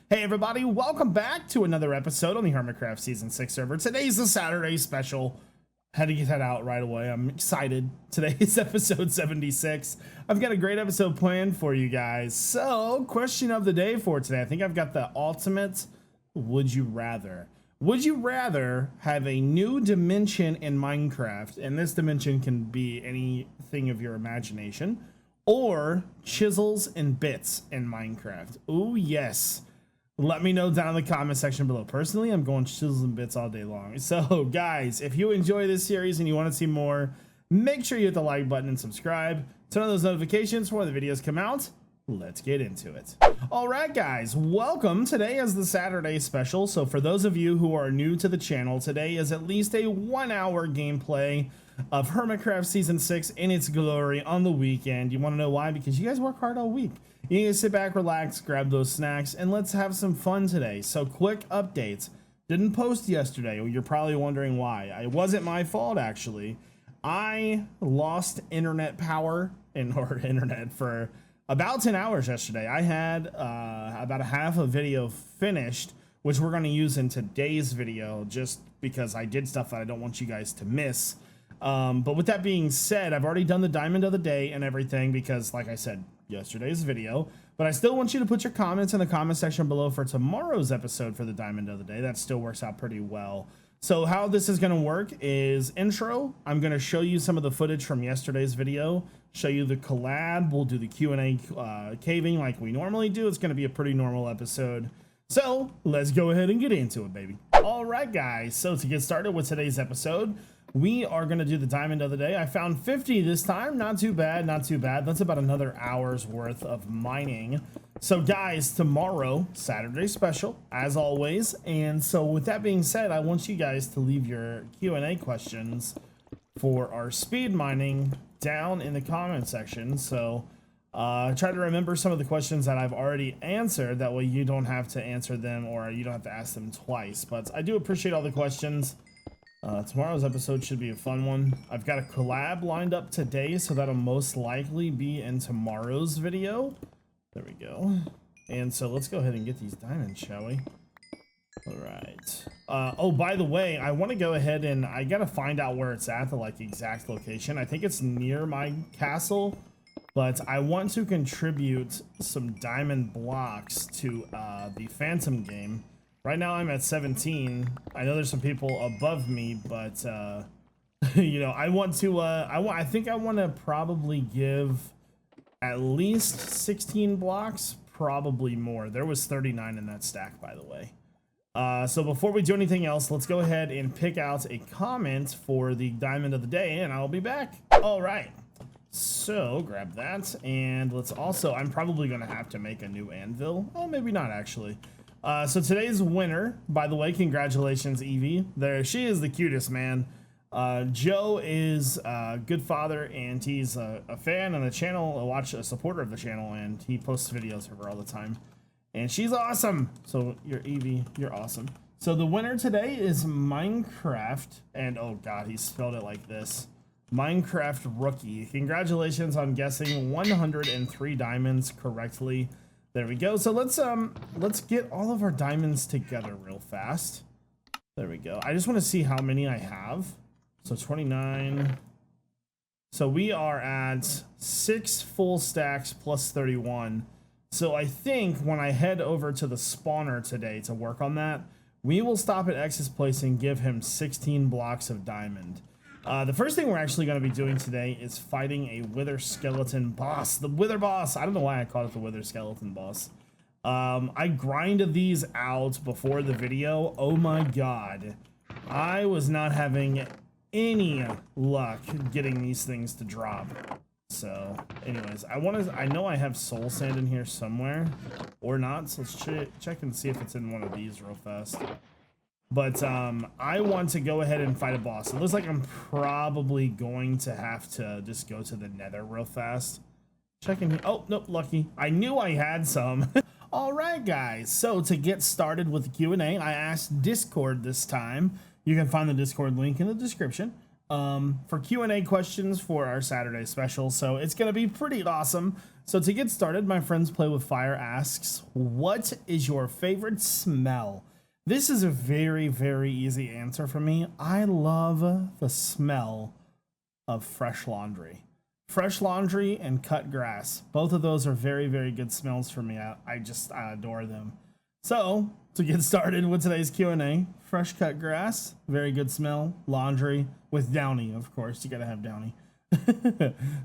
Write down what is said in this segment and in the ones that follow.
Hey everybody, welcome back to another episode on the Hermitcraft Season 6 server. Today's the Saturday special. Had to get that out right away. I'm excited. Today is episode 76. I've got a great episode planned for you guys. So, question of the day for today. I think I've got the ultimate would you rather. Would you rather have a new dimension in Minecraft, and this dimension can be anything of your imagination, or chisels and bits in Minecraft? Oh yes. Let me know down in the comment section below. Personally, I'm going chisels and bits all day long. So guys, if you enjoy this series and you want to see more, make sure you hit the like button and subscribe. Turn on those notifications for when the videos come out. Let's get into it. All right, guys, welcome. Today is the Saturday special. So for those of you who are new to the channel, today is at least a 1-hour gameplay of Hermitcraft Season 6 in its glory on the weekend. You want to know why? Because you guys work hard all week. You need to sit back, relax, grab those snacks, and let's have some fun today. So quick updates. Didn't post yesterday. You're probably wondering why. It wasn't my fault, actually. I lost internet power or internet for about 10 hours yesterday. I had about a half a video finished, which we're going to use in today's video just because I did stuff that I don't want you guys to miss. But with that being said, I've already done the diamond of the day and everything because, like I said, yesterday's video, but I still want you to put your comments in the comment section below for tomorrow's episode for the diamond of the day. That still works out pretty well. So how this is going to work is intro. I'm going to show you some of the footage from yesterday's video, show you the collab. We'll do the Q&A caving like we normally do. It's going to be a pretty normal episode. So let's go ahead and get into it, baby. All right, guys. So to get started with today's episode, we are going to do the diamond of the day. I found 50 this time. Not too bad, not too bad. That's about another hour's worth of mining. So guys, tomorrow, Saturday special, as always. And so with that being said, I want you guys to leave your Q&A questions for our speed mining down in the comment section. So try to remember some of the questions that I've already answered. That way you don't have to answer them or you don't have to ask them twice. But I do appreciate all the questions. Tomorrow's episode should be a fun one. I've got a collab lined up today, so that'll most likely be in tomorrow's video. There we go. And so let's go ahead and get these diamonds, shall we? All right. Oh, by the way, I want to go ahead and I got to find out where it's at, the like exact location. I think it's near my castle, but I want to contribute some diamond blocks to the Phantom game. Right now I'm at 17. I know there's some people above me, but you know, I want to I think I want to probably give at least 16 blocks, probably more. There was 39 in that stack, by the way. So before we do anything else, let's go ahead and pick out a comment for the diamond of the day, and I'll be back. All right. So grab that, and let's also, I'm probably going to have to make a new anvil. Oh, maybe not actually. So today's winner, by the way, congratulations, Evie. There, she is the cutest, man. Joe is a good father, and he's a fan on the channel, a supporter of the channel, and he posts videos of her all the time. And she's awesome. So you're Evie, you're awesome. So the winner today is Minecraft, and oh god, he spelled it like this. Minecraft Rookie. Congratulations on guessing 103 diamonds correctly. There we go. So let's get all of our diamonds together real fast. There we go. I just want to see how many I have. So 29. So we are at 6 full stacks plus 31. So I think when I head over to the spawner today to work on that, we will stop at X's place and give him 16 blocks of diamond. The first thing we're actually going to be doing today is fighting a wither skeleton boss. The wither boss. I don't know why I called it the wither skeleton boss. I grinded these out before the video. Oh my god. I was not having any luck getting these things to drop. So anyways, I know I have soul sand in here somewhere or not. So let's check and see if it's in one of these real fast. But I want to go ahead and fight a boss. It looks like I'm probably going to have to just go to the nether real fast. Checking here. Oh, nope, lucky. I knew I had some. All right, guys. So to get started with the Q&A, I asked Discord this time. You can find the Discord link in the description. for Q&A questions for our Saturday special. So it's going to be pretty awesome. So to get started, my friends play with fire asks, what is your favorite smell? This is a very, very easy answer for me. I love the smell of fresh laundry. Fresh laundry and cut grass. Both of those are very, very good smells for me. I adore them. So to get started with today's Q&A, fresh cut grass, very good smell. Laundry with downy, of course. You gotta have downy.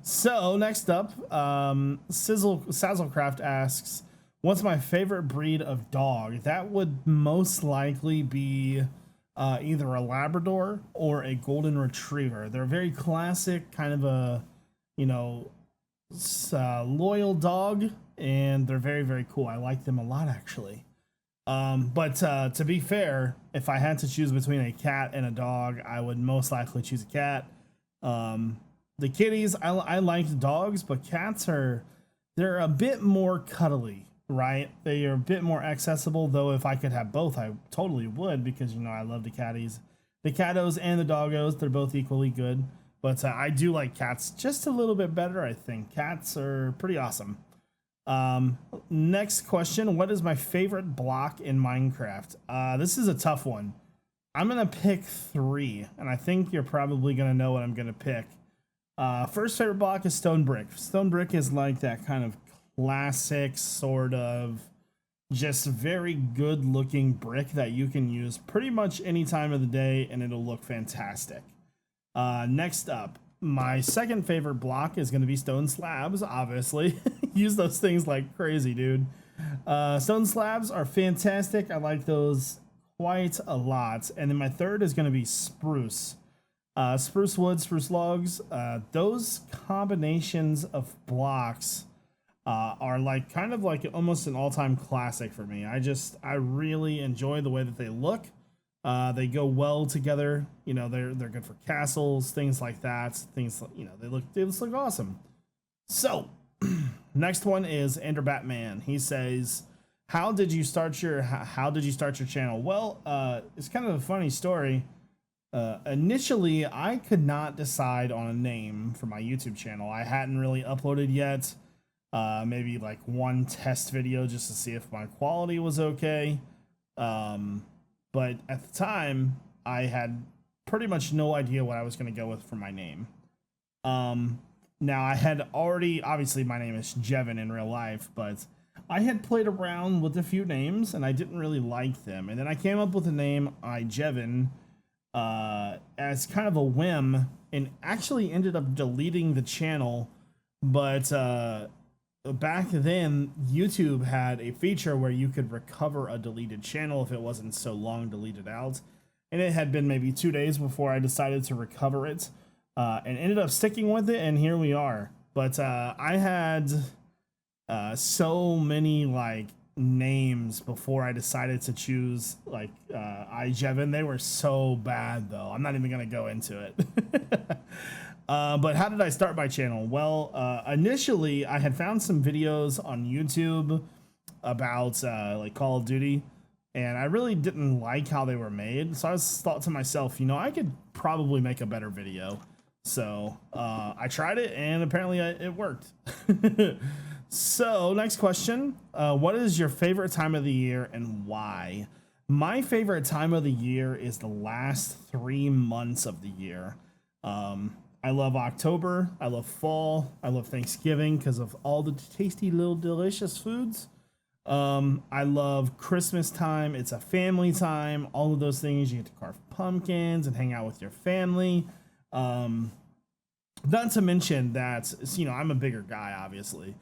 So next up, Sazzlecraft asks, what's my favorite breed of dog? That would most likely be either a Labrador or a Golden Retriever. They're very classic, kind of a, you know, loyal dog, and they're very, very cool. I like them a lot, actually. But to be fair, if I had to choose between a cat and a dog, I would most likely choose a cat. The kitties, I like dogs, but cats they're a bit more cuddly, right? They are a bit more accessible, though if I could have both, I totally would, because, you know, I love the catties. The cattos and the doggos, they're both equally good, but I do like cats just a little bit better, I think. Cats are pretty awesome. Next question, what is my favorite block in Minecraft? This is a tough one. I'm gonna pick 3, and I think you're probably gonna know what I'm gonna pick. First favorite block is stone brick. Stone brick is like that kind of classic sort of just very good looking brick that you can use pretty much any time of the day and it'll look fantastic. Next up, my second favorite block is going to be stone slabs, obviously. Use those things like crazy, dude. Stone slabs are fantastic. I like those quite a lot. And then my third is going to be spruce. Spruce wood, spruce logs, those combinations of blocks are like kind of like almost an all-time classic for me. I really enjoy the way that they look. They go well together. You know, they're good for castles, things like that. Things, you know, they just look awesome. So next one is Ender Batman. He says, how did you start your channel? Well, it's kind of a funny story. Initially, I could not decide on a name for my YouTube channel. I hadn't really uploaded yet. Maybe like one test video just to see if my quality was okay. But at the time, I had pretty much no idea what I was going to go with for my name. Now, I had already, obviously, my name is Jevin in real life, but I had played around with a few names, and I didn't really like them. And then I came up with the name iJevin as kind of a whim, and actually ended up deleting the channel. But back then, YouTube had a feature where you could recover a deleted channel if it wasn't so long deleted out. And it had been maybe 2 days before I decided to recover it, and ended up sticking with it, and here we are. But I had so many like names before I decided to choose like iJevin. They were so bad though. I'm not even gonna go into it. But how did I start my channel? Well, initially I had found some videos on YouTube about like Call of Duty, and I really didn't like how they were made. So I thought to myself, you know, I could probably make a better video. So I tried it, and apparently it worked. So next question, what is your favorite time of the year and why? My favorite time of the year is the last 3 months of the year. I love October, I love fall, I love Thanksgiving because of all the tasty little delicious foods. I love Christmas time, it's a family time, all of those things. You get to carve pumpkins and hang out with your family. Not to mention that, you know, I'm a bigger guy, obviously.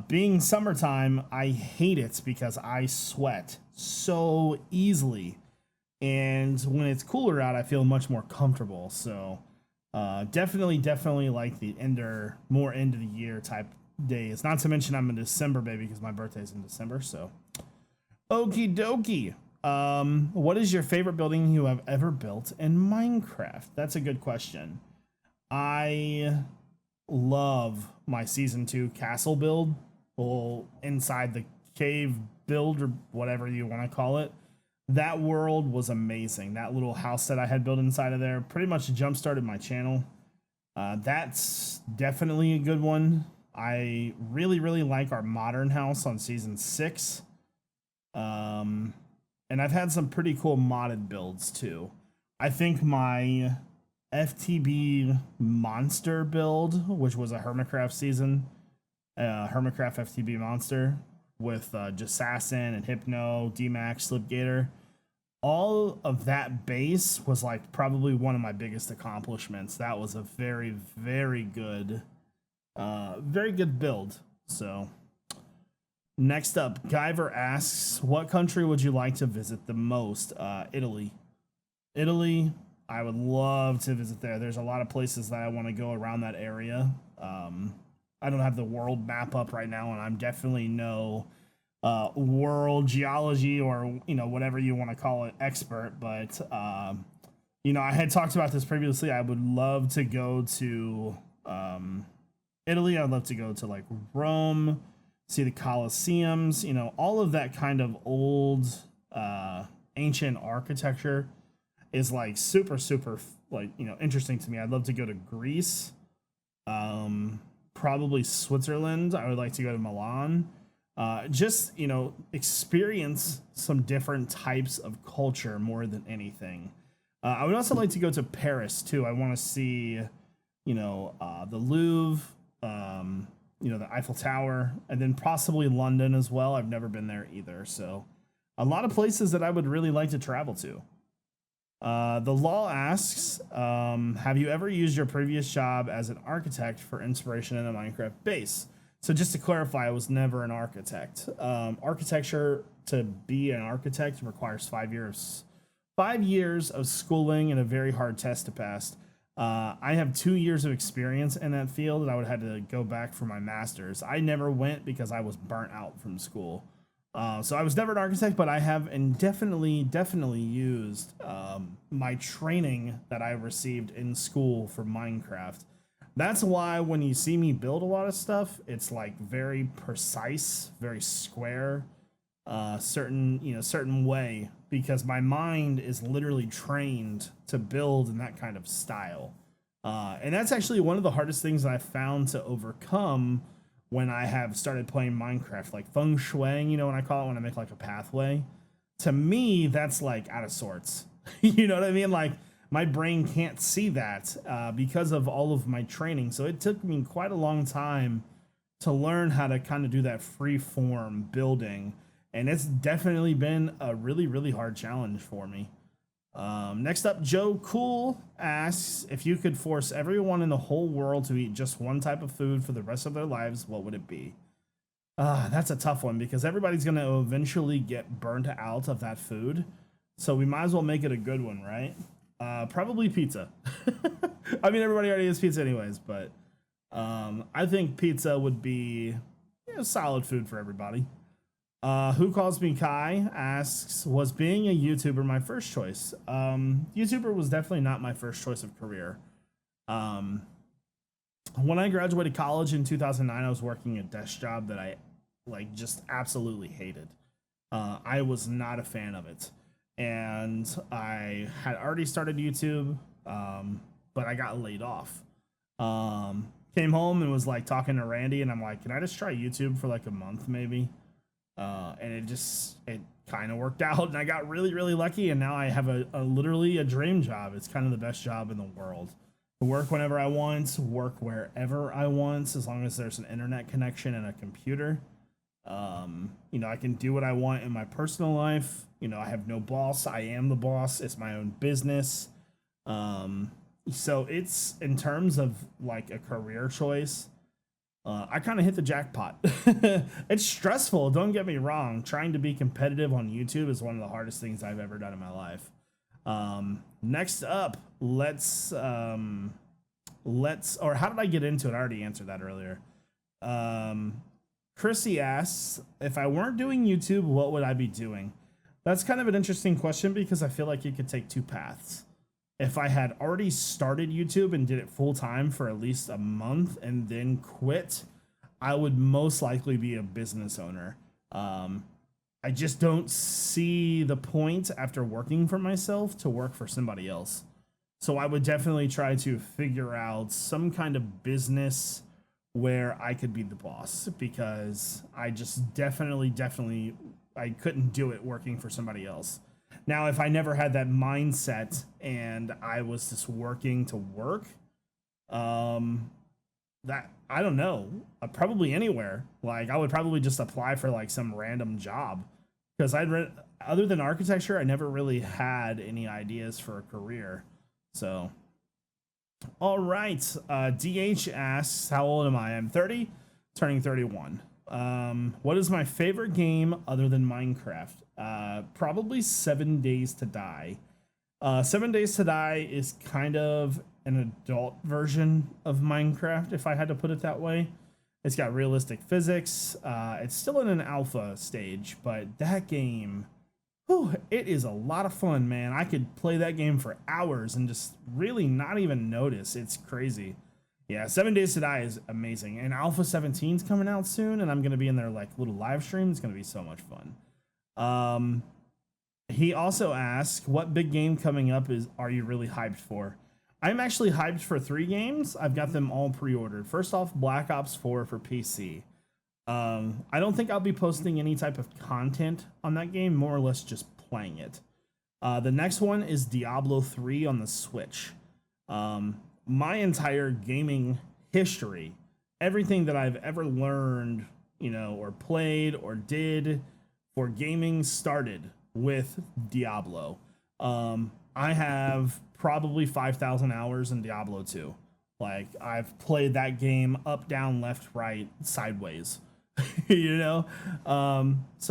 Being summertime, I hate it because I sweat so easily. And when it's cooler out, I feel much more comfortable. So definitely like the more end of the year type days. Not to mention I'm a December baby because my birthday's in December. So okie dokie. What is your favorite building you have ever built in Minecraft? That's a good question. I love my season 2 castle build, well, inside the cave build or whatever you want to call it. That world was amazing. That little house that I had built inside of there pretty much jump started my channel. That's definitely a good one. I really like our modern house on season 6. And I've had some pretty cool modded builds too. I think my FTB monster build, which was a Hermitcraft season, Hermitcraft FTB monster with Jassassin and Hypno, D-Max, Slipgator, all of that base was like probably one of my biggest accomplishments. That was a very good build. So next up, Guyver asks, what country would you like to visit the most? Italy. Italy, I would love to visit there. There's a lot of places that I want to go around that area. I don't have the world map up right now, and I'm definitely no world geology or, you know, whatever you want to call it, expert. But, you know, I had talked about this previously. I would love to go to Italy. I'd love to go to like Rome, see the Colosseums, you know, all of that kind of old ancient architecture is like super like, you know, interesting to me. I'd love to go to Greece, probably Switzerland. I would like to go to Milan, just, you know, experience some different types of culture more than anything. I would also like to go to Paris too. I want to see, you know, the Louvre, you know, the Eiffel Tower, and then possibly London as well. I've never been there either. So a lot of places that I would really like to travel to. The Law asks, have you ever used your previous job as an architect for inspiration in a Minecraft base? So just to clarify, I was never an architect. Architecture, to be an architect, requires 5 years. 5 years of schooling and a very hard test to pass. I have 2 years of experience in that field, and I would have had to go back for my master's. I never went because I was burnt out from school. So I was never an architect, but I have definitely used my training that I received in school for Minecraft. That's why when you see me build a lot of stuff, it's like very precise, very square, certain way, because my mind is literally trained to build in that kind of style. And that's actually one of the hardest things that I found to overcome when I have started playing Minecraft, like feng shuiing, you know what I call it when I make like a pathway. To me, that's like out of sorts. You know what I mean? Like my brain can't see that because of all of my training. So it took me quite a long time to learn how to kind of do that free form building. And it's definitely been a really hard challenge for me. Next up, Joe Cool asks, if you could force everyone in the whole world to eat just one type of food for the rest of their lives, what would it be? That's a tough one because everybody's going to eventually get burnt out of that food. So we might as well make it a good one, right? Probably pizza. I mean, everybody already has pizza anyways, but I think pizza would be, you know, solid food for everybody. Who Calls Me Kai asks, was being a YouTuber my first choice? YouTuber was definitely not my first choice of career. When I graduated college in 2009, I was working a desk job that I like just absolutely hated. I was not a fan of it. And I had already started YouTube, but I got laid off. Came home and was like talking to Randy, and I'm like, can I just try YouTube for like a month maybe? And it kind of worked out, and I got really lucky, and now I have a literally a dream job. It's kind of the best job in the world. To work whenever I want, work wherever I want, as long as there's an internet connection and a computer. You know, I can do what I want in my personal life. You know, I have no boss. I am the boss. It's my own business. So it's, in terms of like a career choice, I kind of hit the jackpot. It's stressful, don't get me wrong. Trying to be competitive on YouTube is one of the hardest things I've ever done in my life. Next up, let's or how did I get into it? I already answered that earlier. Chrissy asks, if I weren't doing YouTube, what would I be doing? That's kind of an interesting question because I feel like you could take two paths. If I had already started YouTube and did it full time for at least a month and then quit, I would most likely be a business owner. I just don't see the point after working for myself to work for somebody else. So I would definitely try to figure out some kind of business where I could be the boss, because I just definitely I couldn't do it working for somebody else. Now, if I never had that mindset and I was just working to work, that I don't know, probably anywhere. Like I would probably just apply for like some random job, because other than architecture, I never really had any ideas for a career. So, all right. DH asks, how old am I? I'm 30, turning 31. What is my favorite game other than Minecraft? Probably 7 Days to Die. 7 Days to Die is kind of an adult version of Minecraft, if I had to put it that way. It's got realistic physics. It's still in an alpha stage, but that game, whew, it is a lot of fun, man. I could play that game for hours and just really not even notice. It's crazy. Yeah, 7 Days to Die is amazing. And Alpha 17 is coming out soon, and I'm going to be in their like little live stream. It's going to be so much fun. He also asked, what big game coming up are you really hyped for? I'm actually hyped for 3 games. I've got them all pre-ordered. First off, Black Ops 4 for PC. I don't think I'll be posting any type of content on that game, more or less just playing it. The next one is Diablo 3 on the Switch. My entire gaming history, everything that I've ever learned, or played or did for gaming started with Diablo. I have probably 5,000 hours in Diablo 2. Like, I've played that game up, down, left, right, sideways. So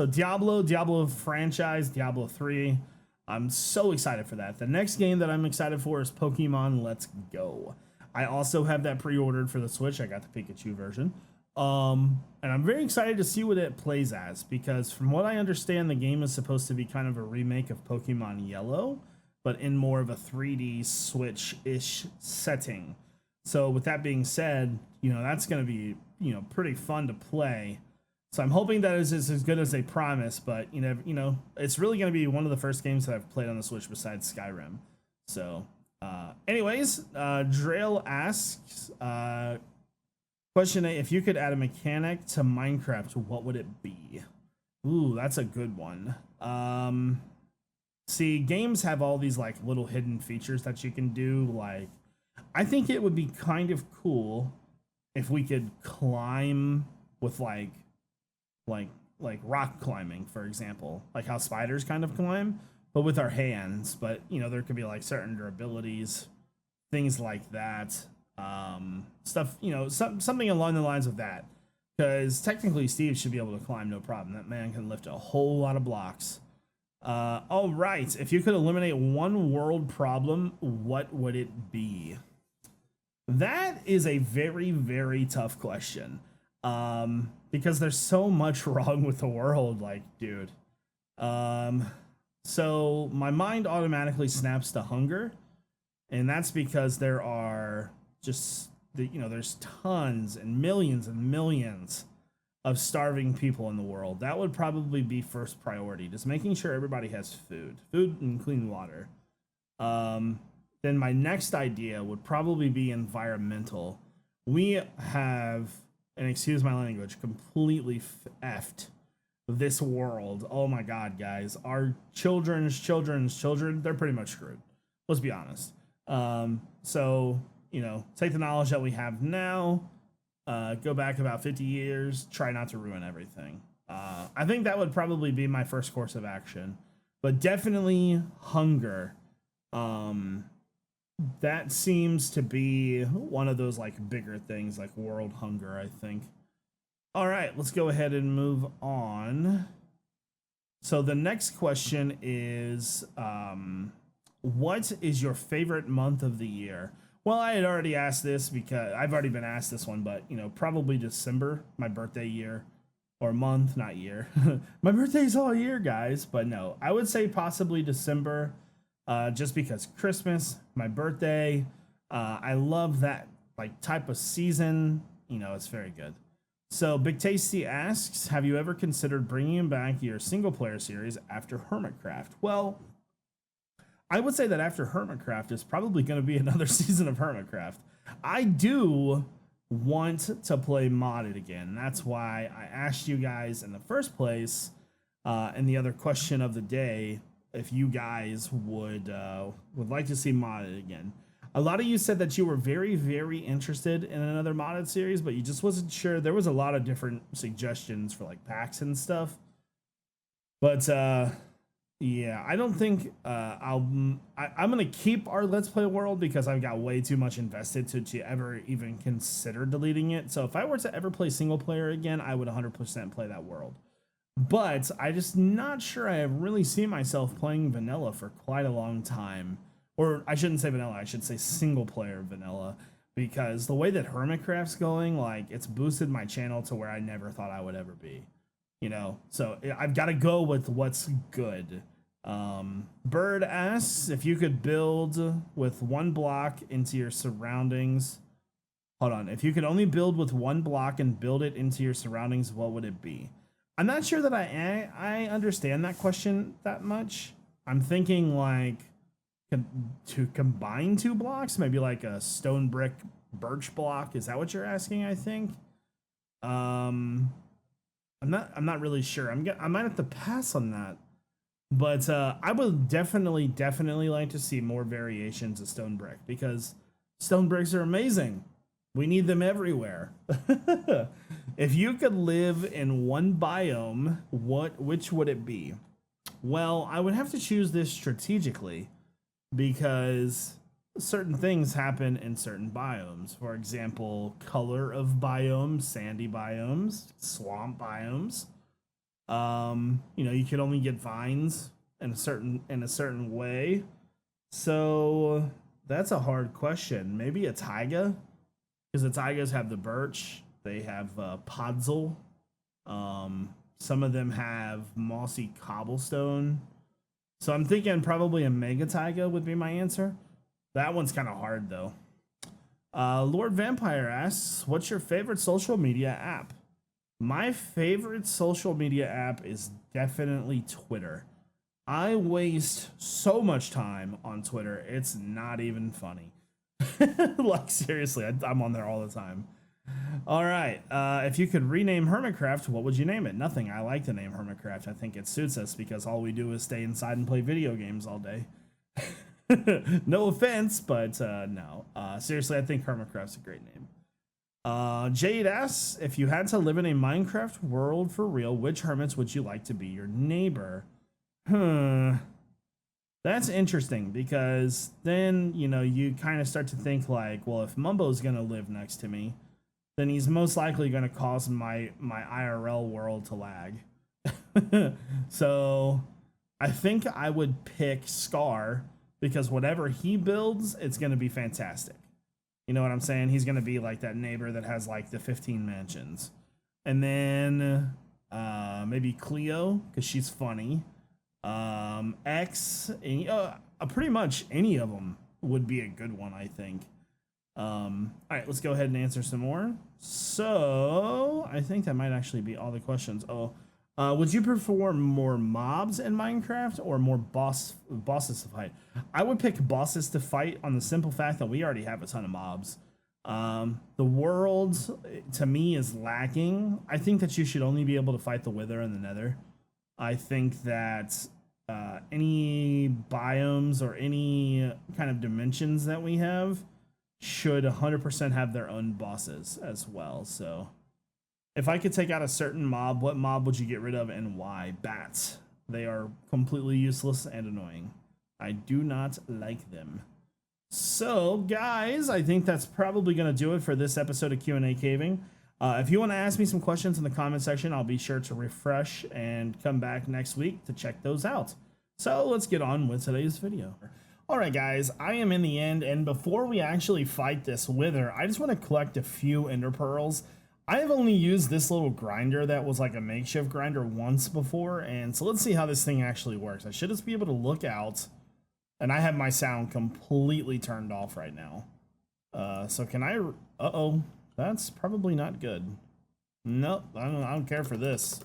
Diablo franchise, Diablo 3. I'm so excited for that. The next game that I'm excited for is Pokemon Let's Go. I also have that pre-ordered for the Switch. I got the Pikachu version. And I'm very excited to see what it plays as, because from what I understand, the game is supposed to be kind of a remake of Pokemon Yellow, but in more of a 3D Switch-ish setting. So with that being said, that's going to be, pretty fun to play. So I'm hoping that is as good as they promise, but it's really going to be one of the first games that I've played on the Switch besides Skyrim. So, anyways, Drail asks, question 8, if you could add a mechanic to Minecraft, what would it be? Ooh, that's a good one. See, games have all these like little hidden features that you can do. Like, I think it would be kind of cool if we could climb with like rock climbing, for example, like how spiders kind of climb, but with our hands. But there could be like certain durabilities, things like that. Stuff, something along the lines of that. Because technically Steve should be able to climb no problem. That man can lift a whole lot of blocks. All right, if you could eliminate one world problem, what would it be? That is a very, very tough question. Because there's so much wrong with the world, like, dude. So my mind automatically snaps to hunger, and that's because there are just there's tons and millions of starving people in the world. That would probably be first priority, just making sure everybody has food and clean water. Then my next idea would probably be environmental. We have, and excuse my language, completely effed this world. Oh my God, guys. Our children's children, they're pretty much screwed. Let's be honest. So, take the knowledge that we have now, go back about 50 years, try not to ruin everything. I think that would probably be my first course of action. But definitely hunger. That seems to be one of those like bigger things, like world hunger, I think. All right, let's go ahead and move on. So the next question is, what is your favorite month of the year? Well, I had already asked this because I've already been asked this one, but probably December, my birthday year, or month, not year. My birthday's all year, guys, but no, I would say possibly December. Just because Christmas, my birthday, I love that like type of season. It's very good. So Big Tasty asks, have you ever considered bringing back your single player series after Hermitcraft? Well, I would say that after Hermitcraft is probably going to be another season of Hermitcraft. I do want to play modded again. That's why I asked you guys in the first place, and the other question of the day, if you guys would like to see modded again. A lot of you said that you were very, very interested in another modded series, but you just wasn't sure. There was a lot of different suggestions for like packs and stuff. But yeah, I don't think I'm gonna keep our Let's Play world because I've got way too much invested to ever even consider deleting it. So if I were to ever play single player again, I would 100% play that world. But I just not sure I really see myself playing vanilla for quite a long time. Or I shouldn't say vanilla, I should say single player vanilla. Because the way that Hermitcraft's going, like, it's boosted my channel to where I never thought I would ever be. You know, so I've got to go with what's good. Bird asks if you could build with one block into your surroundings. Hold on. If you could only build with one block and build it into your surroundings, what would it be? I'm not sure that I understand that question that much. I'm thinking like to combine two blocks, maybe like a stone brick birch block. Is that what you're asking? I think. I'm not really sure. I might have to pass on that. But I would definitely like to see more variations of stone brick because stone bricks are amazing. We need them everywhere. If you could live in one biome, which would it be? Well, I would have to choose this strategically because certain things happen in certain biomes. For example, color of biomes, sandy biomes, swamp biomes. You know, you could only get vines in a certain way. So that's a hard question. Maybe a taiga, because the taigas have the birch. They have podzol. Some of them have mossy cobblestone. So I'm thinking probably a mega taiga would be my answer. That one's kind of hard though. Lord Vampire asks, what's your favorite social media app? My favorite social media app is definitely Twitter. I waste so much time on Twitter. It's not even funny. Like, seriously, I'm on there all the time. All right. If you could rename Hermitcraft, what would you name it? Nothing. I like the name Hermitcraft. I think it suits us because all we do is stay inside and play video games all day. No offense, but no. Seriously, I think Hermitcraft's a great name. Jade asks, if you had to live in a Minecraft world for real, which hermits would you like to be your neighbor? That's interesting because then, you know, you kind of start to think like, well, if Mumbo's going to live next to me, then he's most likely going to cause my IRL world to lag. So I think I would pick Scar because whatever he builds, it's going to be fantastic. You know what I'm saying? He's going to be like that neighbor that has like the 15 mansions. And then maybe Cleo, because she's funny. X, pretty much any of them would be a good one, I think. All right, let's go ahead and answer some more. So I think that might actually be all the questions. Would you prefer more mobs in Minecraft or more bosses to fight? I would pick bosses to fight on the simple fact that we already have a ton of mobs. The world, to me, is lacking. I think that you should only be able to fight the Wither and the Nether. I think that any biomes or any kind of dimensions that we have should 100% have their own bosses as well. So if I could take out a certain mob, what mob would you get rid of and why? Bats. They are completely useless and annoying. I do not like them. So, guys, I think that's probably going to do it for this episode of Q&A Caving. If you want to ask me some questions in the comment section, I'll be sure to refresh and come back next week to check those out. So, let's get on with today's video. Alright guys, I am in the end, and before we actually fight this Wither, I just want to collect a few Ender Pearls. I have only used this little grinder that was like a makeshift grinder once before, and so let's see how this thing actually works. I should just be able to look out, and I have my sound completely turned off right now. So can I... Uh-oh, that's probably not good. Nope, I don't care for this.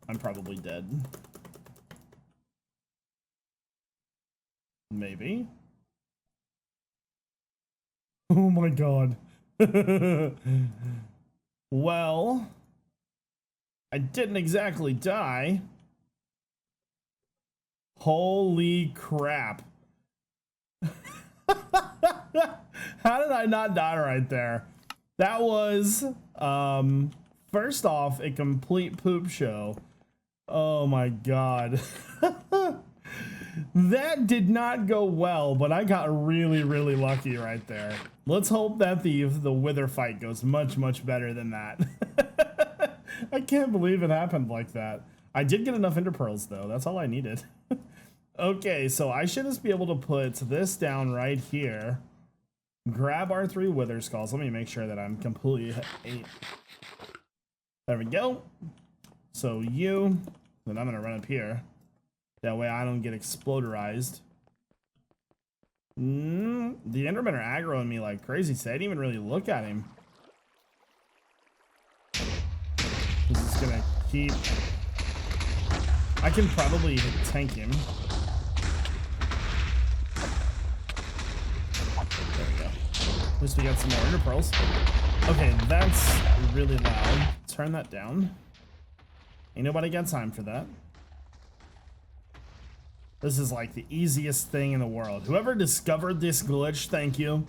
I'm probably dead. Maybe. Oh my god. Well, I didn't exactly die. Holy crap. How did I not die right there? That was, first off, a complete poop show. Oh my god. That did not go well, but I got really, really lucky right there. Let's hope that the wither fight goes much, much better than that. I can't believe it happened like that. I did get enough ender pearls though. That's all I needed. Okay, so I should just be able to put this down right here. Grab our 3 wither skulls. Let me make sure that I'm completely... There we go. So then I'm going to run up here. That way I don't get exploderized. The Endermen are aggroing me like crazy, so I didn't even really look at him. This is going to keep... I can probably tank him. There we go. At least we got some more ender pearls. Okay, that's really loud. Turn that down. Ain't nobody got time for that. This is like the easiest thing in the world. Whoever discovered this glitch, thank you.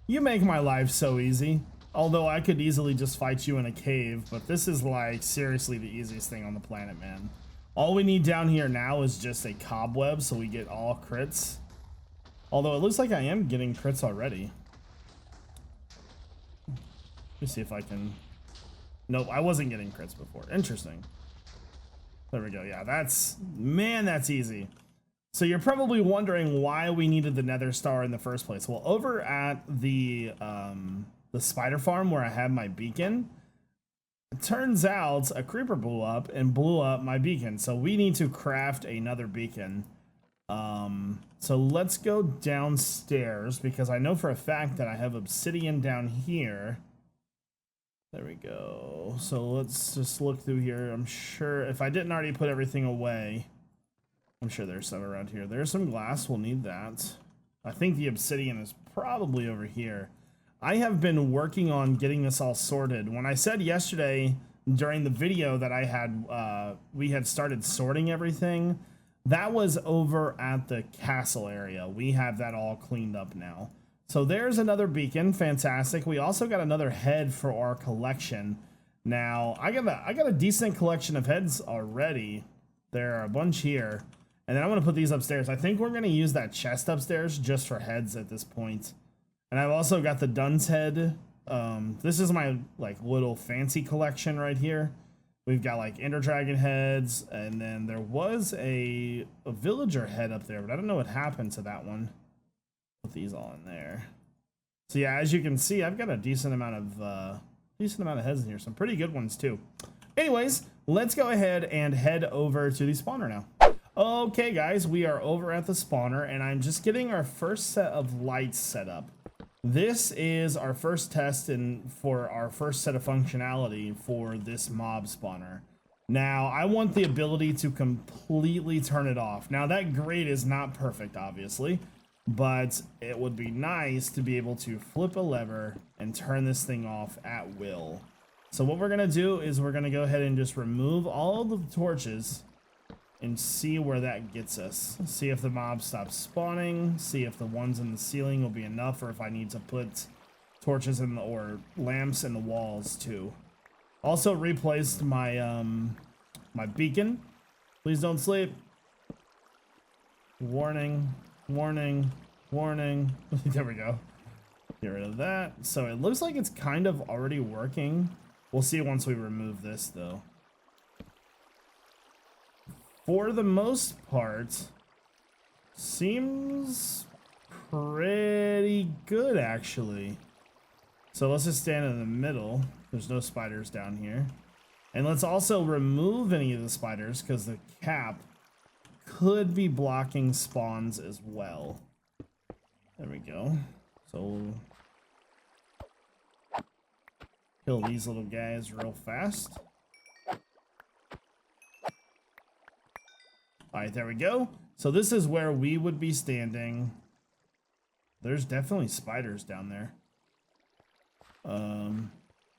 You make my life so easy. Although I could easily just fight you in a cave, but this is like seriously the easiest thing on the planet, man. All we need down here now is just a cobweb so we get all crits. Although it looks like I am getting crits already. Let me see if I can... Nope, I wasn't getting crits before. Interesting. There we go. Yeah, that's... Man, that's easy. So you're probably wondering why we needed the nether star in the first place. Well, over at the spider farm where I have my beacon, it turns out a creeper blew up and blew up my beacon. So we need to craft another beacon. So let's go downstairs because I know for a fact that I have obsidian down here. There we go. So let's just look through here. I'm sure if I didn't already put everything away, I'm sure there's some around here. There's some glass. We'll need that. I think the obsidian is probably over here. I have been working on getting this all sorted. When I said yesterday during the video that I had, we had started sorting everything, that was over at the castle area. We have that all cleaned up now. So there's another beacon. Fantastic. We also got another head for our collection. Now, I got a decent collection of heads already. There are a bunch here. And then I'm going to put these upstairs. I think we're going to use that chest upstairs just for heads at this point. And I've also got the Dun's head. This is my like little fancy collection right here. We've got like Ender Dragon heads. And then there was a villager head up there, but I don't know what happened to that one. Put these all in there. So yeah, as you can see, I've got a decent amount of heads in here. Some pretty good ones too. Anyways, let's go ahead and head over to the spawner now. Okay, guys, we are over at the spawner, and I'm just getting our first set of lights set up. This is our first test for our first set of functionality for this mob spawner. Now, I want the ability to completely turn it off. Now, that grate is not perfect, obviously, but it would be nice to be able to flip a lever and turn this thing off at will. So what we're going to do is we're going to go ahead and just remove all the torches and see where that gets us. See if the mob stops spawning, see if the ones in the ceiling will be enough, or if I need to put torches in or lamps in the walls too. Also replaced my my beacon. Please don't sleep. Warning, warning, warning. There we go. Get rid of that. So it looks like it's kind of already working. We'll see once we remove this though. For the most part, seems pretty good actually. So let's just stand in the middle. There's no spiders down here. And let's also remove any of the spiders because the cap could be blocking spawns as well. There we go. So kill these little guys real fast. All right, there we go. So this is where we would be standing. There's definitely spiders down there.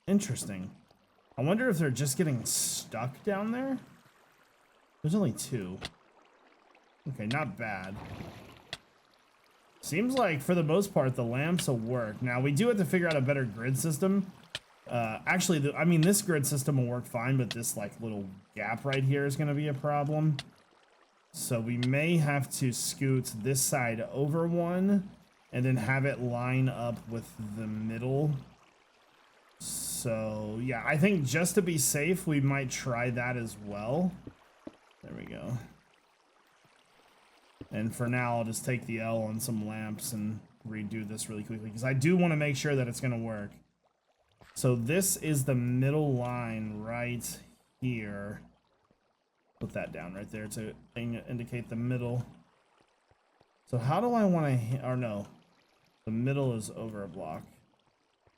Interesting. I wonder if they're just getting stuck down there. There's only 2. Okay, not bad. Seems like, for the most part, the lamps will work. Now, we do have to figure out a better grid system. Actually, I mean, this grid system will work fine, but this, like, little gap right here is going to be a problem. So we may have to scoot this side over one, and then have it line up with the middle. So, yeah, I think just to be safe, we might try that as well. There we go. And for now, I'll just take the L on some lamps and redo this really quickly, because I do want to make sure that it's going to work. So this is the middle line right here. Put that down right there to indicate the middle. So how do I want to... Or no. The middle is over a block.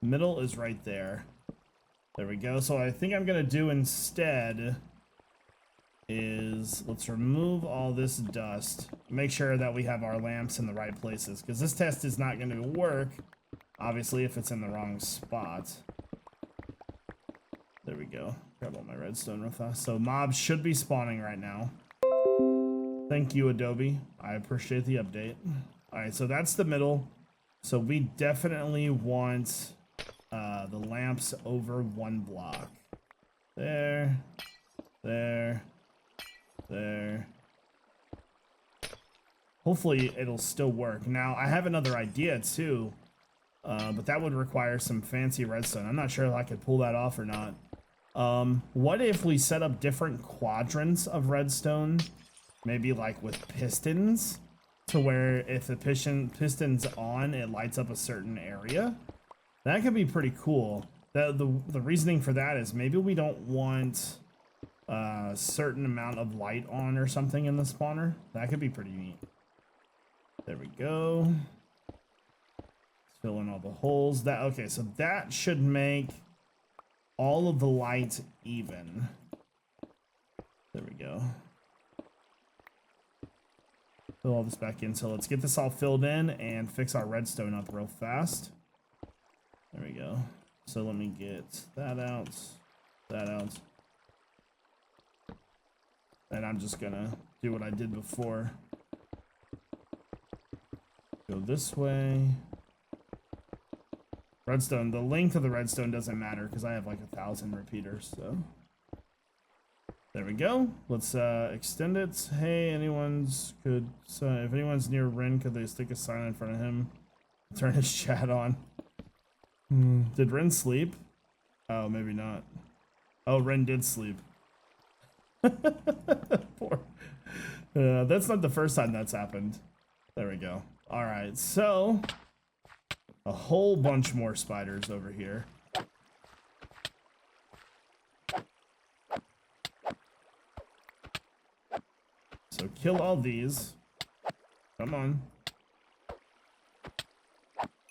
Middle is right there. There we go. So I think I'm going to do instead... is let's remove all this dust, make sure that we have our lamps in the right places, because this test is not going to work obviously if it's in the wrong spot. There we go. Grab all my redstone real fast. So mobs should be spawning right now. Thank you, Adobe. I appreciate the update. All right, so that's the middle. So we definitely want the lamps over one block. There. Hopefully it'll still work. Now I have another idea too, but that would require some fancy redstone. I'm not sure if I could pull that off or not. What if we set up different quadrants of redstone, maybe like with pistons, to where if the piston's on, it lights up a certain area? That could be pretty cool. The reasoning for that is maybe we don't want a certain amount of light on or something in the spawner. That could be pretty neat. There we go. Let's fill in all the holes. Okay, so that should make all of the light even. There we go. Fill all this back in. So let's get this all filled in and fix our redstone up real fast. There we go. So let me get that out. And I'm just gonna do what I did before. Go this way. Redstone, the length of the redstone doesn't matter because I have like 1,000 repeaters, so. There we go. Let's extend it. Hey, if anyone's near Ren, could they stick a sign in front of him? Turn his chat on. Did Ren sleep? Oh, maybe not. Oh, Ren did sleep. Poor. That's not the first time that's happened. There we go. All right, so a whole bunch more spiders over here. So kill all these. Come on.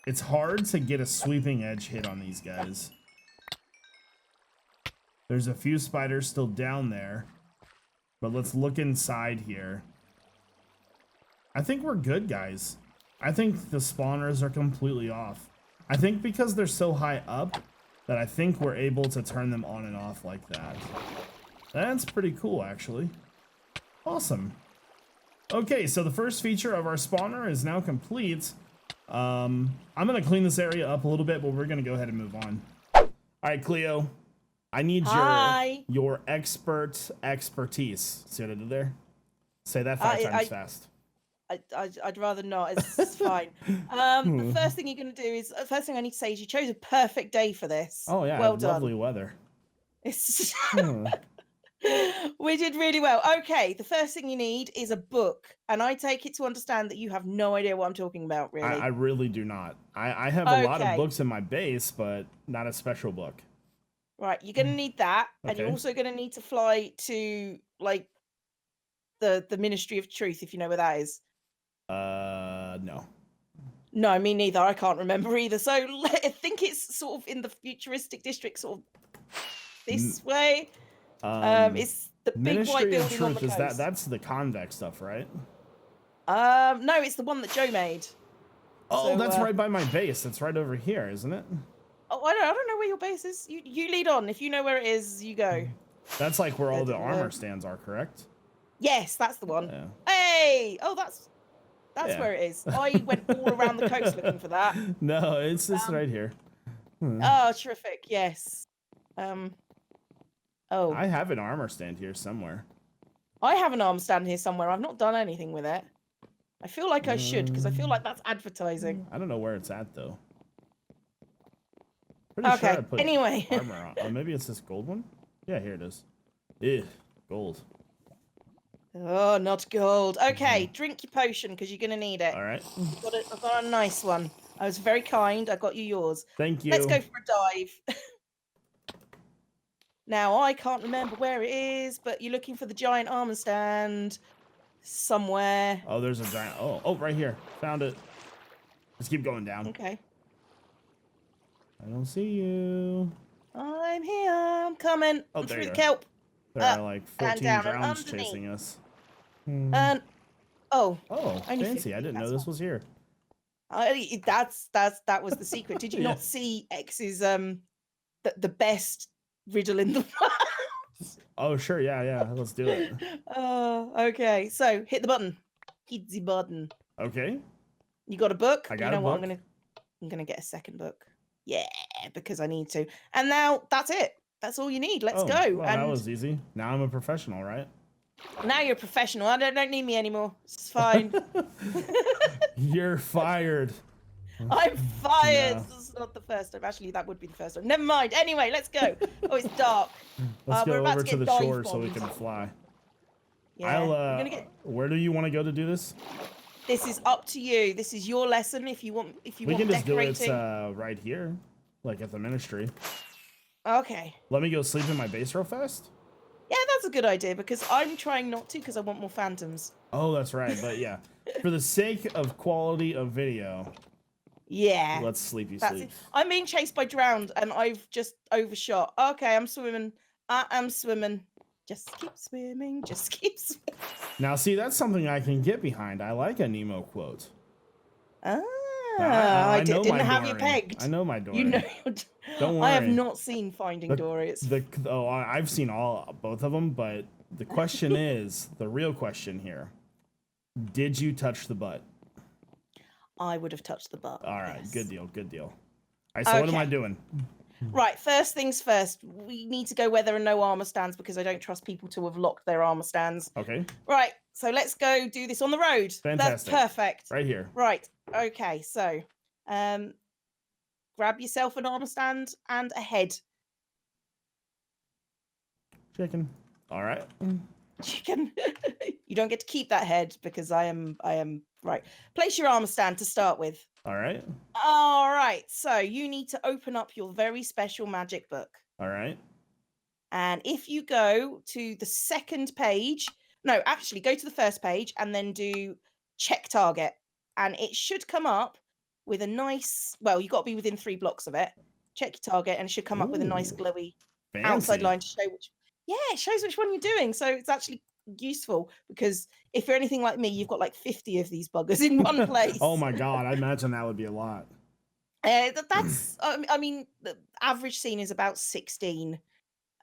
It's hard to get a sweeping edge hit on these guys. There's a few spiders still down there. But let's look inside here. I think we're good, guys. I think the spawners are completely off. I think because they're so high up that I think we're able to turn them on and off like that. That's pretty cool, actually. Awesome. Okay, so the first feature of our spawner is now complete. I'm going to clean this area up a little bit, but we're going to go ahead and move on. All right, Cleo. I need your expertise. See what I did there? Say that 5 times fast. I'd rather not. It's fine. The first thing you're going to do is, the first thing I need to say is you chose a perfect day for this. Oh, yeah. Well done. Lovely weather. It's We did really well. Okay, the first thing you need is a book. And I take it to understand that you have no idea what I'm talking about, really. I really do not. I have a lot of books in my base, but not a special book. Right, you're going to need that. Okay. And you're also going to need to fly to, like, the Ministry of Truth, if you know where that is. No. No, me neither. I can't remember either. So I think it's sort of in the futuristic district, sort of this way. It's the big Ministry white building of Truth, on the coast. That's the convex stuff, right? No, it's the one that Joe made. Oh, so, that's right by my base. It's right over here, isn't it? Oh, I don't know where your base is. You lead on. If you know where it is, you go. That's like where all the armor stands are, correct? Yes, that's the one. Yeah. Hey! Oh, that's Yeah. where it is. I went all around the coast looking for that. No, it's right here. Oh, terrific. Yes. Oh. I have an armor stand here somewhere. I have an arm stand here somewhere. I've not done anything with it. I feel like I should, because I feel like that's advertising. I don't know where it's at, though. Pretty sure I put anyway. armor on. Oh, maybe it's this gold one? Yeah, here it is. Ew, gold. Oh, not gold. Okay, drink your potion, because you're going to need it. All right. I've got a nice one. I was very kind. I got you yours. Thank you. Let's go for a dive. Now, I can't remember where it is, but you're looking for the giant armor stand somewhere. Oh, there's a giant. Oh, right here. Found it. Let's keep going down. Okay. I don't see you. I'm here. I'm coming. Oh, I'm there through you the are. kelp. There are like 14 down and drowns underneath. chasing us. Oh, fancy. 50, I didn't know that's this was here. That was the secret. Did you Yeah. not see X's the best riddle in the world? Oh, sure. Yeah. Let's do it. Oh, okay. So hit the button. Hit the button. Okay. You got a book? I got you know a what? book. I'm gonna get a second book. Yeah, because I need to. And now that's it. That's all you need. Let's go. Well, that was easy. Now I'm a professional, right? Now you're a professional. I don't need me anymore. It's fine. You're fired. I'm fired. No. This is not the first time. Actually, that would be the first time. Never mind. Anyway, let's go. Oh, it's dark. Let's we're go about over to to get the dive shore so we bombed. can fly. Yeah, we're gonna get. Where do you want to go to do this? This is up to you. This is your lesson. If you want, We can just do it decorating. right here, like at the ministry. Okay. Let me go sleep in my base real fast. Yeah, that's a good idea because I'm trying not to because I want more phantoms. Oh, that's right. But yeah, for the sake of quality of video, yeah, let's sleepy that's sleep. it. I'm being chased by drowned and I've just overshot. Okay, I'm swimming. I am swimming. Just keep swimming. Just keep swimming. Now, see, that's something I can get behind. I like a Nemo quote. I didn't my have you Dory. pegged. I know my Dory. You know, Don't worry. I have not seen Finding Dory. I've seen both of them, but the question is, the real question here, did you touch the butt? I would have touched the butt. All right, yes. good deal. All right, so what am I doing? Right, first things first, we need to go where there are no armor stands because I don't trust people to have locked their armor stands. Okay. Right, so let's go do this on the road. Fantastic. That's perfect. Right here. Right, okay, so grab yourself an armor stand and a head. Chicken. All right. Chicken. You don't get to keep that head because I am right. Place your armor stand to start with. All right. All right, so you need to open up your very special magic book. All right. And if you go to the second page, no, actually go to the first page and then do check target. And it should come up with a nice, well, you've got to be within 3 blocks of it. Check your target and it should come up with a nice glowy outside line to show it shows which one you're doing. So it's actually useful because if you're anything like me, you've got like 50 of these buggers in one place. Oh my God, I imagine that would be a lot. That's, I mean, the average scene is about 16.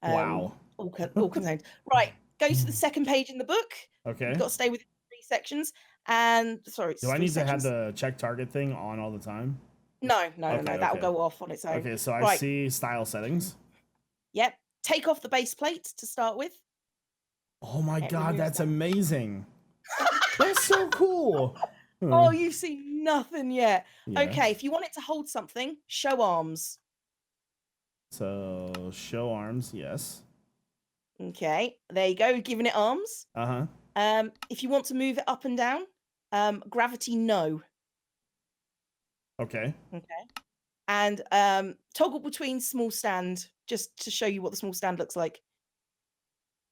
Wow. All contained. Right, go to the second page in the book. Okay. You've got to stay within 3 sections. And sorry, do I need to have the check target thing on all the time? No. That'll go off on its own. Okay, so I see style settings. Yep. Take off the base plate to start with. Oh my God, that's amazing. That's so cool. Oh, you've seen nothing yet. Yeah. Okay, if you want it to hold something, show arms. So show arms, yes. Okay, there you go, giving it arms. Uh-huh. If you want to move it up and down, gravity no. Okay. And toggle between small stand, just to show you what the small stand looks like.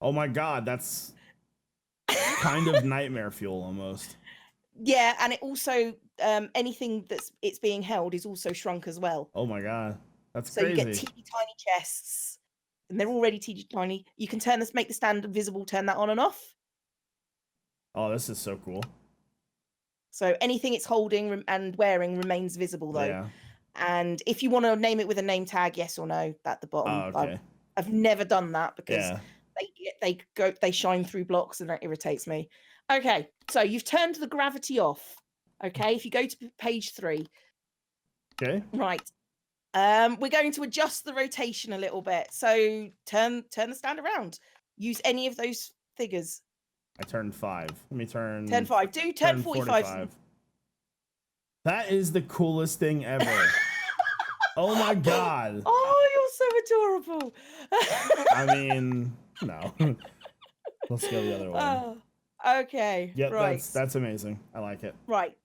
Oh my God, that's kind of nightmare fuel almost. Yeah, and it also anything it's being held is also shrunk as well. Oh my God, that's so crazy. You get teeny tiny chests, and they're already teeny tiny. You can make the stand visible, turn that on and off. Oh, this is so cool. So anything it's holding and wearing remains visible though. Yeah. And if you want to name it with a name tag, yes or no, at the bottom. Oh, okay. I've never done that because Yeah. they shine through blocks and that irritates me. Okay, so you've turned the gravity off. Okay, if you go to page 3. Okay. Right. We're going to adjust the rotation a little bit. So turn the stand around. Use any of those figures. I turned 5. Let me turn. Turn 5. Do turn 45. That is the coolest thing ever. Oh my god. Oh, you're so adorable. I mean, no. Let's go the other way. Okay. Yep, right. that's amazing. I like it. Right.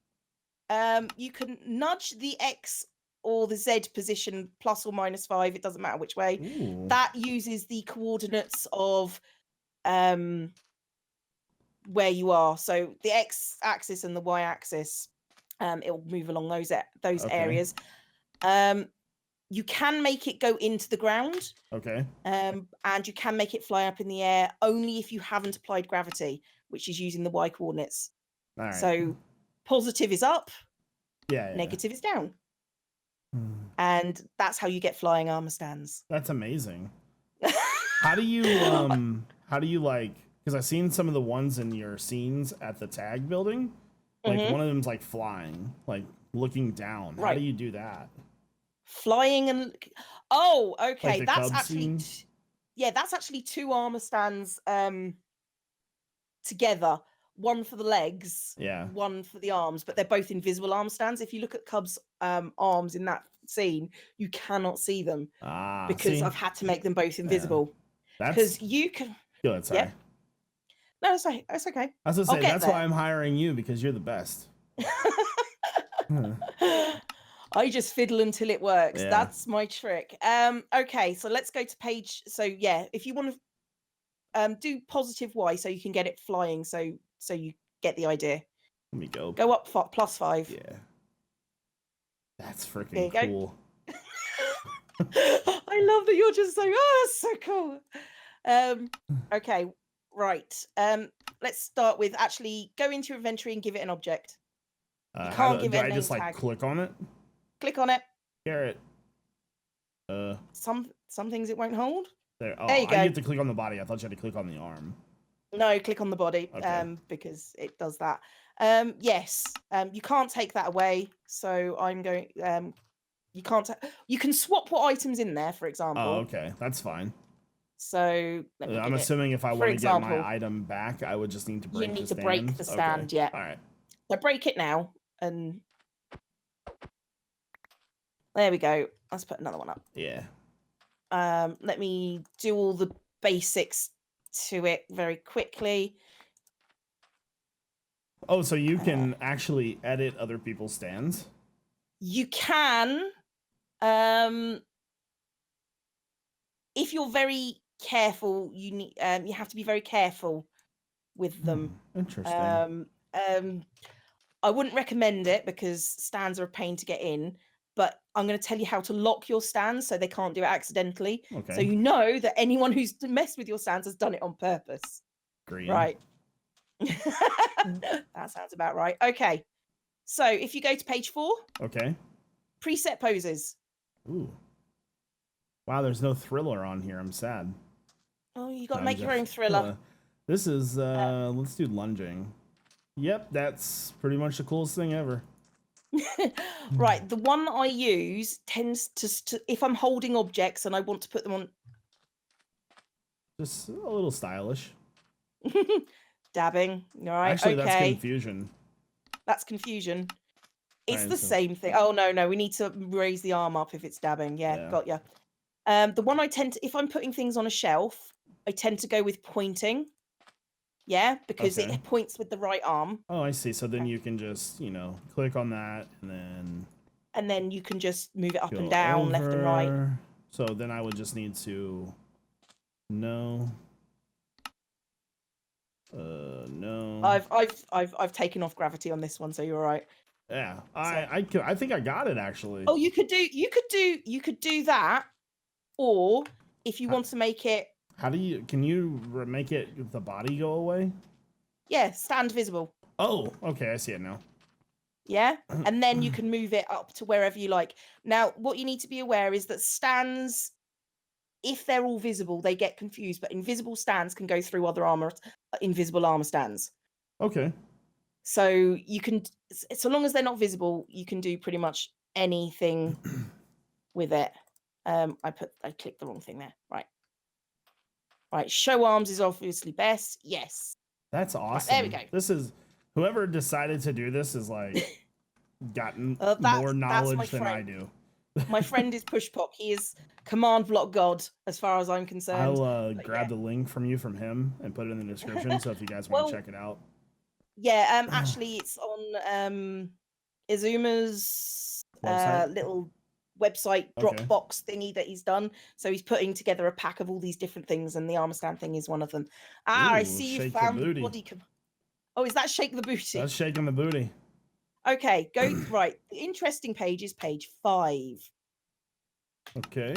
You can nudge the X or the Z position plus or minus 5. It doesn't matter which way. Ooh. That uses the coordinates of where you are. So the X axis and the Y axis, it will move along those Okay. areas. You can make it go into the ground. Okay. And you can make it fly up in the air only if you haven't applied gravity, which is using the Y coordinates. All right. So positive is up, yeah. negative is down. And that's how you get flying armor stands. That's amazing. How do you like, because I've seen some of the ones in your scenes at the tag building, like one of them's like flying, like looking down. How do you do that? Flying and okay, like that's actually that's actually 2 armor stands together, one for the legs, one for the arms, but they're both invisible arm stands. If you look at Cub's arms in that scene, you cannot see them because I've had to make them both invisible. Because you can good. Sorry. No, it's okay. It's okay. I was gonna say that's why I'm hiring you, because you're the best. I just fiddle until it works. That's my trick. Okay, so let's go to page. So yeah, if you want to do positive Y, so you can get it flying. So you get the idea. Let me go. Go up plus 5. Yeah. That's freaking cool. I love that you're just saying, oh, that's so cool. Okay, right. Let's start with actually go into your inventory and give it an object. You can't give it a name I just tag. click on it? Click on it. Carrot. Some things it won't hold. There. Oh, there you go. I get to click on the body. I thought you had to click on the arm. No, click on the body. Because it does that. Yes. You can't take that away. So I'm going. You can't. You can swap what items in there, for example. Oh, okay, that's fine. So I'm assuming if I want to get my item back, I would just need to break. You need to break the stand. Okay. Yeah. All right. So break it now, and there we go. Let's put another one up. Yeah. Let me do all the basics to it very quickly. Oh, so you can actually edit other people's stands? You can. If you're very careful, you have to be very careful with them. Interesting. I wouldn't recommend it because stands are a pain to get in, but I'm going to tell you how to lock your stands so they can't do it accidentally. Okay. So you know that anyone who's messed with your stands has done it on purpose. Green. Right. That sounds about right. Okay. So if you go to page 4. Okay. Preset poses. Ooh. Wow, there's no thriller on here. I'm sad. Oh, you got to make your own thriller. This is, let's do lunging. Yep, that's pretty much the coolest thing ever. Right, the one I use tends to, if I'm holding objects and I want to put them on... Just a little stylish. Dabbing, all right, actually, okay. That's confusion. That's confusion. It's the same thing. Oh, no, we need to raise the arm up if it's dabbing. Yeah, got ya. The one I tend to, if I'm putting things on a shelf, I tend to go with pointing. Yeah, because it points with the right arm. Oh, I see. So then you can just, click on that and then you can just move it up and down, left and right. So then I would just need to no. I've taken off gravity on this one, so you're all right. Yeah, I think I got it actually. Oh, you could do that, or if you want to make it. Can you make it the body go away? Yeah, stand visible. Oh, okay, I see it now. Yeah, and then you can move it up to wherever you like. Now, what you need to be aware is that stands, if they're all visible, they get confused, but invisible stands can go through other invisible armor stands. Okay. So you can, so long as they're not visible, you can do pretty much anything with it. I clicked the wrong thing there. Right. Show arms is obviously best. Yes. That's awesome. Right, there we go. This is, whoever decided to do this is like gotten more that's knowledge than I do. My friend is Push Pop. He is command block god, as far as I'm concerned. I'll grab the link from you from him and put it in the description. So if you guys want to check it out. Yeah, actually, it's on Izuma's little website Dropbox thingy that he's done. So he's putting together a pack of all these different things, and the armor stand thing is one of them. Ooh, I see you found the body. Oh, is that shake the booty? That's shaking the booty. Okay, go right. The interesting page is page 5. Okay.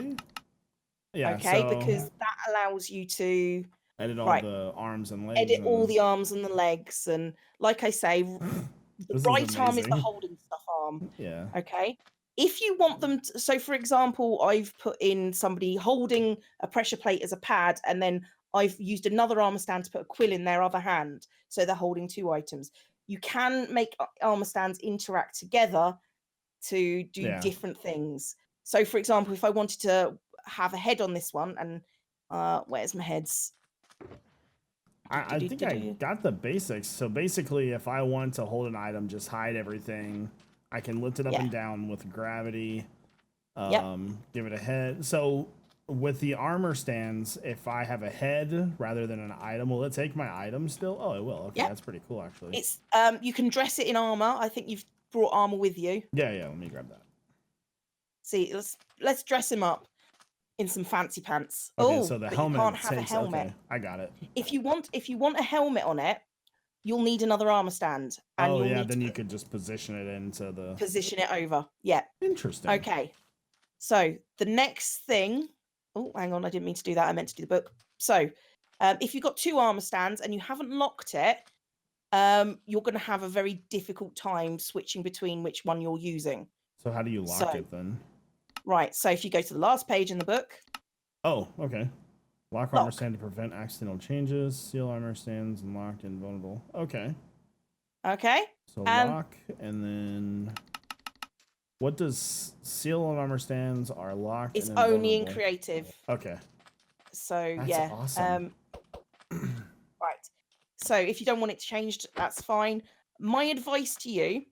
Yeah. Okay, because that allows you to edit all the arms and legs. Edit all the arms and the legs, and like I say, the right arm is the holding stuff arm. Yeah. Okay. If you want them to, so for example, I've put in somebody holding a pressure plate as a pad, and then I've used another armor stand to put a quill in their other hand, so they're holding 2 items. You can make armor stands interact together to do different things. So for example, if I wanted to have a head on this one, and where's my heads? I think I got the basics. So basically, if I want to hold an item, just hide everything. I can lift it up and down with gravity. Give it a head. So with the armor stands, if I have a head rather than an item, will it take my item still? Oh, it will. Okay, that's pretty cool, actually. It's you can dress it in armor. I think you've brought armor with you. Yeah. Let me grab that. See, let's dress him up in some fancy pants. Okay, so the helmet you can't have a helmet. Okay, I got it. If you want a helmet on it, you'll need another armor stand. And then you could just position it into the... Position it over. Yeah. Interesting. Okay. So the next thing... Oh, hang on. I didn't mean to do that. I meant to do the book. So if you've got 2 armor stands and you haven't locked it, you're going to have a very difficult time switching between which one you're using. So how do you lock it then? Right. So if you go to the last page in the book... Oh, okay. Lock armor stand to prevent accidental changes. Seal armor stands and locked and vulnerable. Okay. Okay. So lock, and then what does seal on armor stands are locked? It's only in creative. Okay. So that's awesome. Right. So if you don't want it changed, that's fine. My advice to you,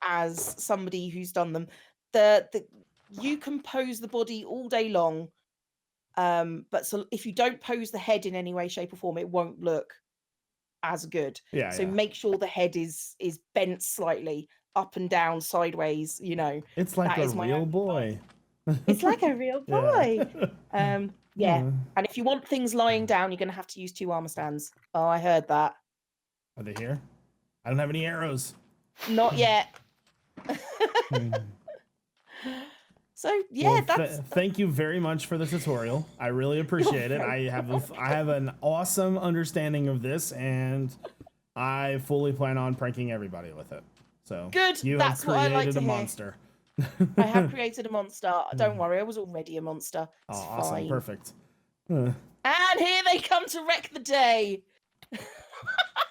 as somebody who's done them, you can pose the body all day long. But so if you don't pose the head in any way, shape, or form, it won't look as good. Yeah. So make sure the head is bent slightly, up and down, sideways. You know, it's like a real boy. It's like a real boy. Yeah. And if you want things lying down, you're going to have to use 2 armor stands. Oh, I heard that. Are they here? I don't have any arrows. Not yet. So yeah, thank you very much for the tutorial. I really appreciate it. I have an awesome understanding of this, and I fully plan on pranking everybody with it. So good. You That's have created what I like to a hear. monster. I have created a monster. Don't worry, I was already a monster. It's awesome, fine. Perfect. And here they come to wreck the day.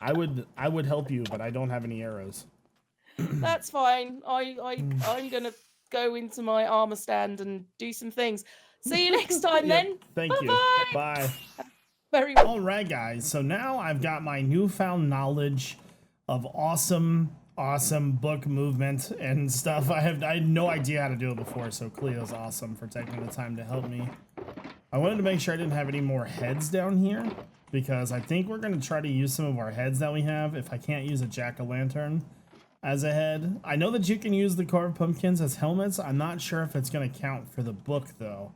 I would help you, but I don't have any arrows. That's fine. I'm gonna go into my armor stand and do some things. See you next time then. Thank you. Bye. All right, guys. So now I've got my newfound knowledge of awesome book movement and stuff. I had no idea how to do it before, so Cleo's awesome for taking the time to help me. I wanted to make sure I didn't have any more heads down here, because I think we're going to try to use some of our heads that we have if I can't use a jack-o'-lantern as a head. I know that you can use the carved pumpkins as helmets. I'm not sure if it's going to count for the book, though.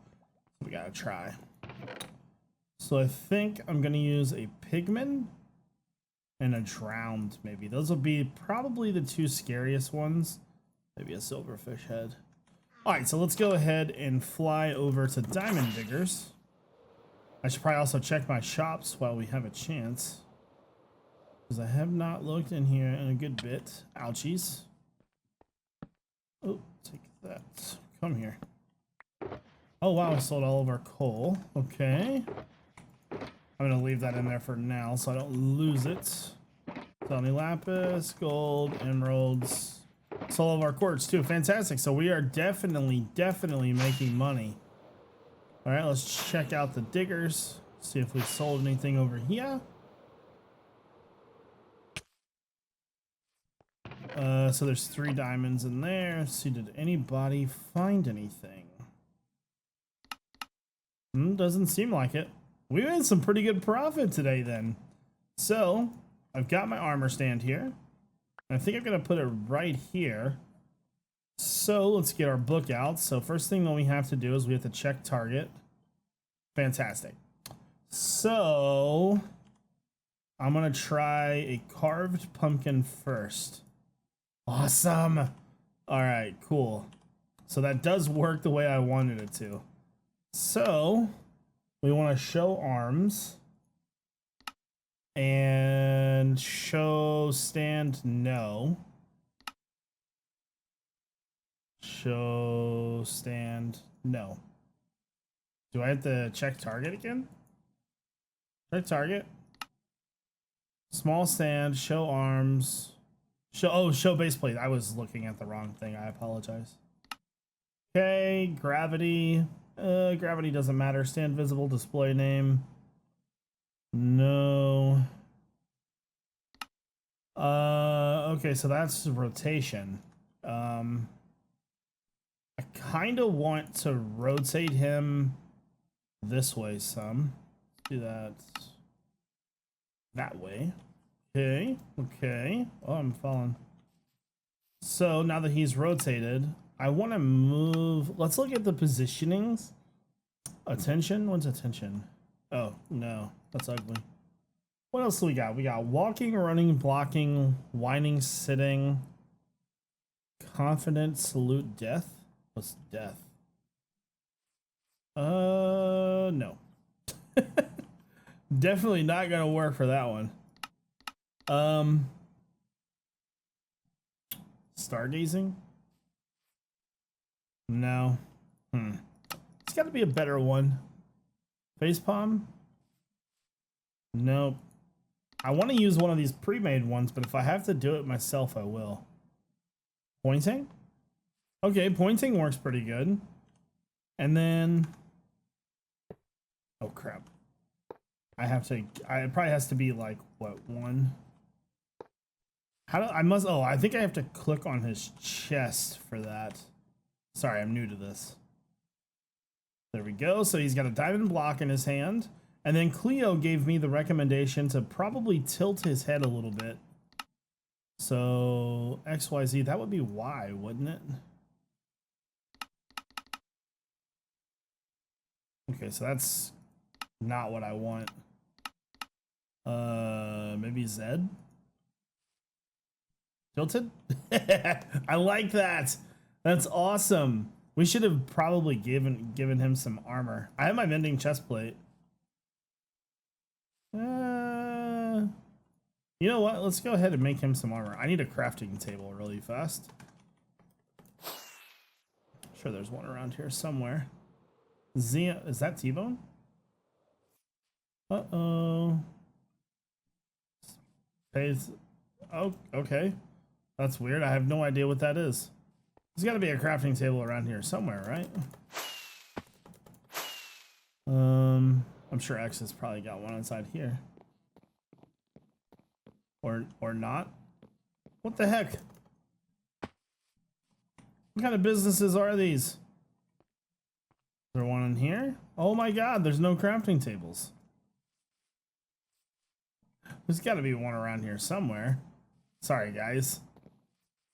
We got to try. So I think I'm going to use a pigman and a drowned, maybe. Those will be probably the 2 scariest ones. Maybe a silverfish head. All right, so let's go ahead and fly over to Diamond Diggers. I should probably also check my shops while we have a chance. Because I have not looked in here in a good bit. Ouchies. Oh, take that. Come here. Oh, wow, I sold all of our coal. Okay. I'm going to leave that in there for now so I don't lose it. Tell me lapis, gold, emeralds. Sold all of our quartz too. Fantastic. So we are definitely making money. All right, let's check out the diggers. See if we sold anything over here. So there's 3 diamonds in there. Let's see, did anybody find anything? Doesn't seem like it. We made some pretty good profit today then. So I've got my armor stand here. I think I'm gonna put it right here. So let's get our book out. So first thing that we have to do is we have to check target. Fantastic. So I'm gonna try a carved pumpkin first. Awesome. All right, cool. So that does work the way I wanted it to. So we want to show arms and show stand. No. Show stand. No. Do I have to check target again? Check target. Small stand, show arms. Show base plate. I was looking at the wrong thing. I apologize. Okay, gravity. Gravity doesn't matter. Stand visible, display name. No. Okay, so that's rotation. I kind of want to rotate him this way some. Let's do that way. Okay, okay. Oh, I'm falling. So now that he's rotated, I want to move. Let's look at the positionings. Attention. What's attention? Oh, no. That's ugly. What else do we got? We got walking, running, blocking, whining, sitting, confident, salute, death. What's death? No. Definitely not gonna work for that one. Stargazing? No. It's got to be a better one. Facepalm? Nope. I want to use one of these pre-made ones, but if I have to do it myself, I will. Pointing? Okay, pointing works pretty good. And then... oh, crap. It probably has to be like, what, 1? I think I have to click on his chest for that. Sorry, I'm new to this. There we go. So he's got a diamond block in his hand. And then Cleo gave me the recommendation to probably tilt his head a little bit. So XYZ, that would be Y, wouldn't it? Okay, so that's not what I want. Maybe Z? Tilted? I like that. That's awesome. We should have probably given him some armor. I have my mending chest plate. You know what? Let's go ahead and make him some armor. I need a crafting table really fast. Sure, there's one around here somewhere. Zia, is that T-Bone? Uh-oh. Oh, okay. That's weird. I have no idea what that is. There's got to be a crafting table around here somewhere, right? I'm sure X has probably got one inside here. Or not. What the heck? What kind of businesses are these? Is there one in here? Oh my god, there's no crafting tables. There's got to be one around here somewhere. Sorry, guys.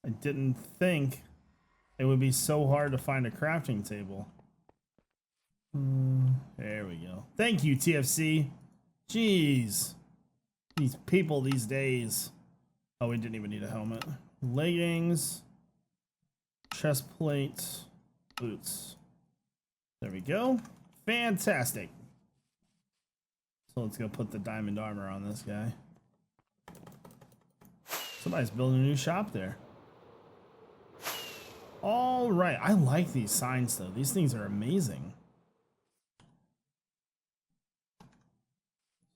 I didn't think it would be so hard to find a crafting table. There we go. Thank you, TFC. Jeez. These people these days. Oh, we didn't even need a helmet. Leggings. Chest plate. Boots. There we go. Fantastic. So let's go put the diamond armor on this guy. Somebody's building a new shop there. All right. I like these signs, though. These things are amazing.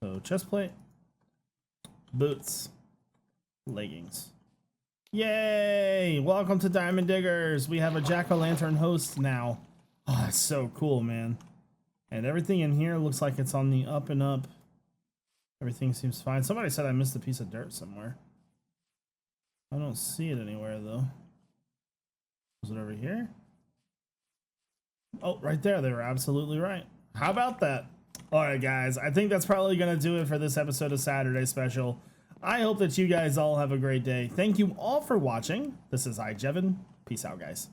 So, chest plate, boots, leggings. Yay! Welcome to Diamond Diggers. We have a jack-o'-lantern host now. Oh, that's so cool, man. And everything in here looks like it's on the up and up. Everything seems fine. Somebody said I missed a piece of dirt somewhere. I don't see it anywhere, though. Is it over here? Oh, right there. They were absolutely right. How about that? All right, guys. I think that's probably going to do it for this episode of Saturday Special. I hope that you guys all have a great day. Thank you all for watching. This is iJevin. Peace out, guys.